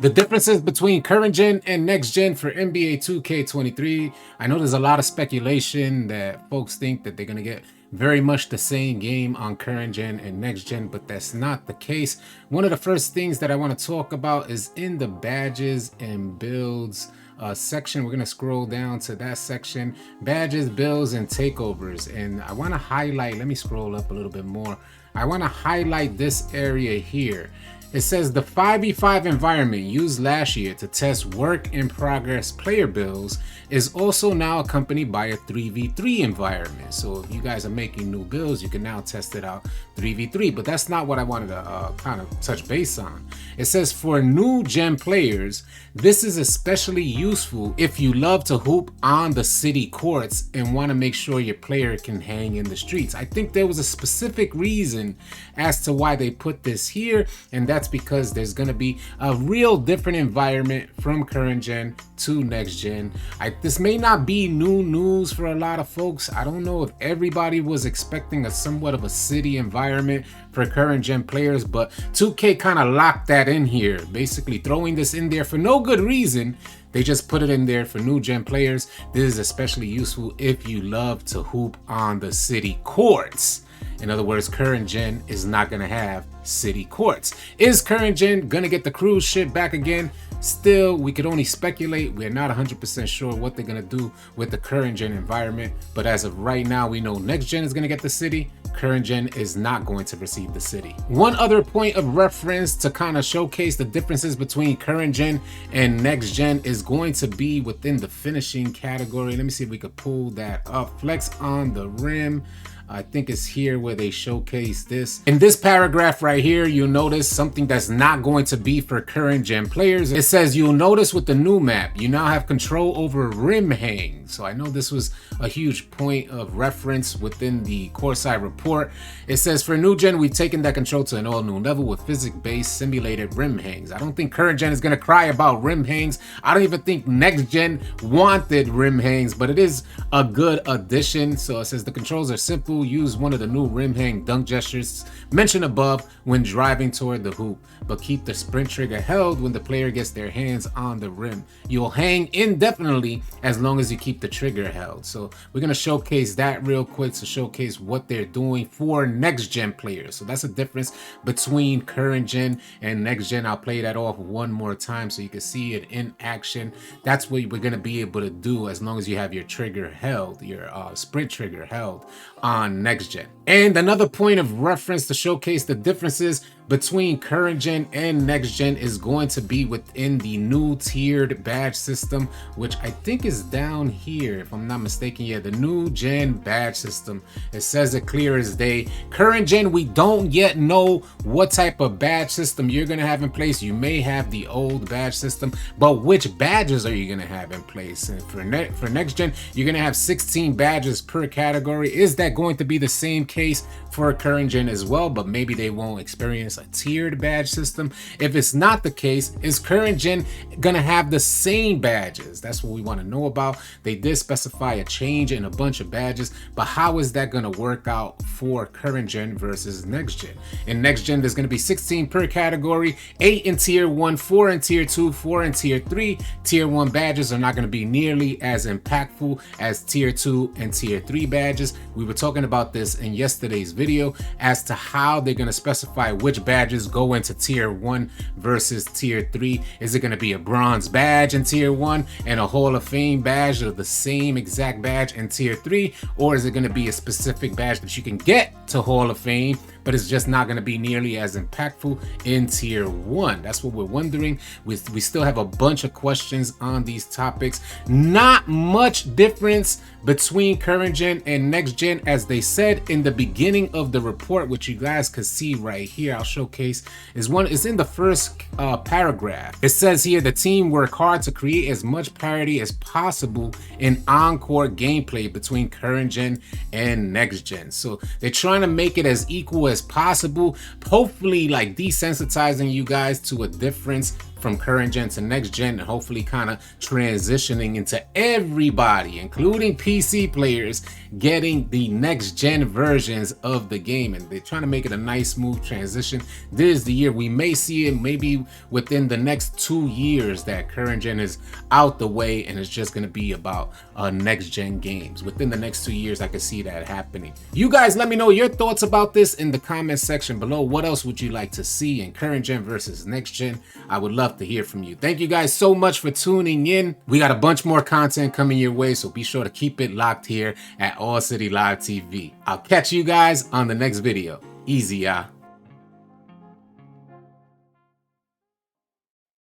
The differences between current gen and next gen for NBA 2K23. I know there's a lot of speculation that folks think that they're going to get very much the same game on current gen and next gen, but that's not the case. One of the first things that I want to talk about is in the badges and builds section. We're going to scroll down to that section, badges, builds, and takeovers. And I want to highlight, let me scroll up a little bit more. I want to highlight this area here. It says the 5v5 environment used last year to test work in progress player builds is also now accompanied by a 3v3 environment. So if you guys are making new builds, you can now test it out 3v3, but that's not what I wanted to kind of touch base on. It says for new gen players, this is especially useful if you love to hoop on the city courts and want to make sure your player can hang in the streets. I think there was a specific reason as to why they put this here, and that's because there's going to be a real different environment from current gen to next gen. This may not be new news for a lot of folks. I don't know if everybody was expecting a somewhat of a city environment for current gen players, but 2K kind of locked that in here, basically throwing this in there for no good reason. They just put it in there for new gen players. This is especially useful if you love to hoop on the city courts. In other words, current gen is not going to have city courts. Is current gen going to get the cruise ship back again? Still, we could only speculate. We're not 100% sure what they're going to do with the current gen environment. But as of right now, we know next gen is going to get the city. Current gen is not going to receive the city. One other point of reference to kind of showcase the differences between current gen and next gen is going to be within the finishing category. Let me see if we could pull that up. Flex on the rim. I think it's here where they showcase this. In this paragraph right here, you'll notice something that's not going to be for current gen players. It says you'll notice with the new map, you now have control over rim hang. So I know this was a huge point of reference within the courtside report. It says for new gen, we've taken that control to an all new level with physics-based simulated rim hangs. I don't think current gen is going to cry about rim hangs. I don't even think next gen wanted rim hangs, but it is a good addition. So it says the controls are simple. Use one of the new rim hang dunk gestures mentioned above when driving toward the hoop, but keep the sprint trigger held when the player gets their hands on the rim. You'll hang indefinitely as long as you keep the trigger held. So we're going to showcase that real quick to showcase what they're doing for next gen players. So that's a difference between current gen and next gen. I'll play that off one more time so you can see it in action. That's what we're going to be able to do as long as you have your trigger held, your sprint trigger held on next gen. And another point of reference to showcase the differences between current gen and next gen is going to be within the new tiered badge system, which I think is down here if I'm not mistaken. Yeah, the new gen badge system. It says it clear as day. Current gen, we don't yet know what type of badge system you're going to have in place. You may have the old badge system, but which badges are you going to have in place? And for next gen, you're going to have 16 badges per category. Is that going to be the same case for current gen as well? But maybe they won't experience a tiered badge system. If it's not the case, is current gen gonna have the same badges? That's what we want to know about. They did specify a change in a bunch of badges, but how is that gonna work out for current gen versus next gen? In next gen, there's gonna be 16 per category, 8 in tier 1, 4 in tier 2, 4 in tier 3. Tier 1 badges are not gonna be nearly as impactful as tier 2 and tier 3 badges. We were talking about this in yesterday's video as to how they're gonna specify which badges go into tier 1 versus tier 3. Is it going to be a bronze badge in tier 1 and a Hall of Fame badge of the same exact badge in tier 3? Or is it going to be a specific badge that you can get to Hall of Fame, but it's just not going to be nearly as impactful in tier 1? That's what we're wondering. We still have a bunch of questions on these topics. Not much difference between current gen and next gen, as they said in the beginning of the report, which you guys can see right here. I'll showcase is in the first paragraph. It says here the team worked hard to create as much parity as possible in on-court gameplay between current gen and next gen. So they're trying to make it as equal as possible, hopefully like desensitizing you guys to a difference from current gen to next gen, and hopefully kind of transitioning into everybody, including PC players, getting the next gen versions of the game. And they're trying to make it a nice smooth transition. This is the year we may see it, maybe within the next 2 years, that current gen is out the way and it's just going to be about next gen games. Within the next 2 years, I can see that happening. You guys let me know your thoughts about this in the comment section below. What else would you like to see in current gen versus next gen? I would love to hear from you. Thank you guys so much for tuning in. We got a bunch more content coming your way, so be sure to keep it locked here at AllCity Live TV. I'll catch you guys on the next video. Easy, y'all.